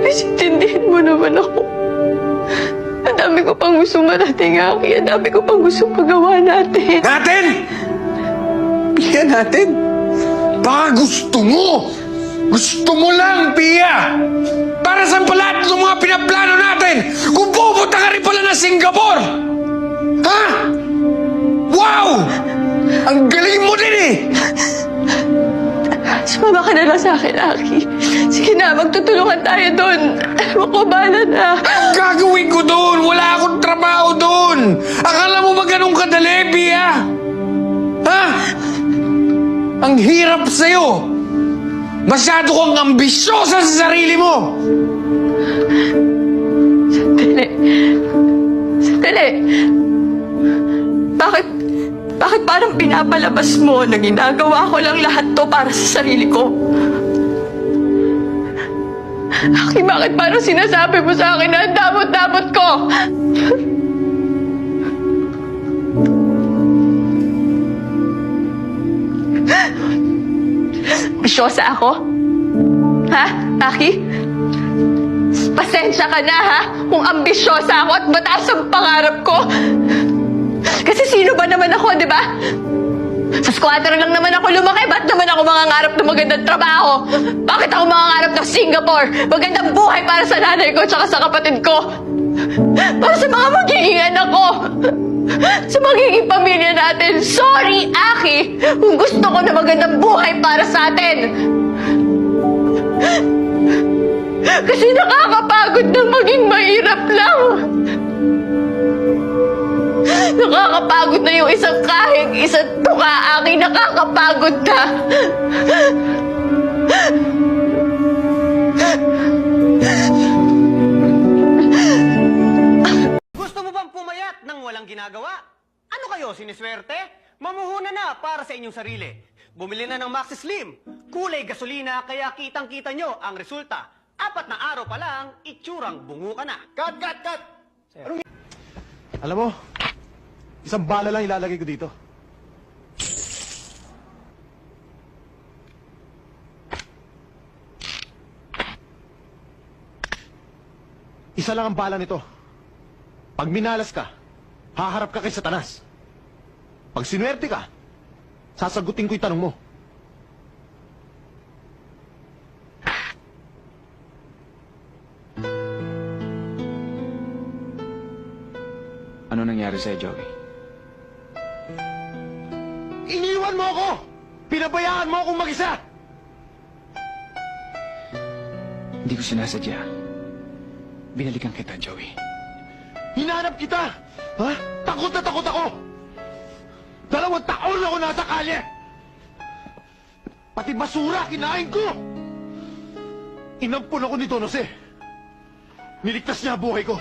Please, intindihin mo naman ako. Ang dami ko pang gusto marating, Aki. Ang dami ko pang gusto magawa natin. Natin! Pia, natin! Baka gusto mo! Gusto mo lang, Pia! Para saan pa lahat ng mga pinaplano natin kung pupunta ka rin pala na Singapore? Ha? Wow! Ang galing mo din eh! Sumama ka na lang sa akin, Aki. Sige na, magtutulungan tayo doon. Ewan ko, bahala na. Anong gagawin ko doon? Wala akong trabaho doon! Akala mo ba ganun kadali, Pia? Ha? Ang hirap sa'yo! Masyado kang ambisyosa sa sarili mo! Sandali. Bakit parang pinapalabas mo na ginagawa ko lang lahat to para sa sarili ko? Aki, bakit parang sinasabi mo sa akin na ang damot-damot ko? Bisyosa ako? Ha, Aki? Pasensya ka na, ha? Kung ambisyosa ako at mataas ang pangarap ko. Kasi sino ba naman ako, di ba? Sa squatter lang naman ako lumaki. Ba't naman ako mangangarap ng magandang trabaho? Bakit ako mangangarap ng Singapore? Magandang buhay para sa nanay ko at sa kapatid ko. Para sa mga magiging anak ko. Sa magiging pamilya natin. Sorry, Aki, kung gusto ko na magandang buhay para sa atin. Kasi nakakapagod na maging mahirap lang. Nakakapagod na yung isang kahig, isang tuka, Aki. Nakakapagod na. Gusto mo bang pumayat nang walang ginagawa? Ano kayo, siniswerte? Mamuhunan na para sa inyong sarili. Bumili na ng Maxi Slim. Kulay gasolina, kaya kitang-kita nyo ang resulta. 4 na araw pa lang, itsurang bungo ka na. Cut! Alam mo, isang bala lang ilalagay ko dito. Isa lang ang bala nito. Pag minalas ka, haharap ka kay Satanas. Pag sinuwerte ka, sasagutin ko yung tanong mo. Ano nangyari sa'yo, Joey? Iniwan mo ako! Pinabayaan mo akong mag-isa! Hindi ko sinasadya. Binalikan kita, Joey. Hinanap kita! Ha? Takot na takot ako! 2 taon ako nasa kalye! Pati basura, kinain ko! Inampun ako ni Don Jose. Niligtas niya ang buhay ko.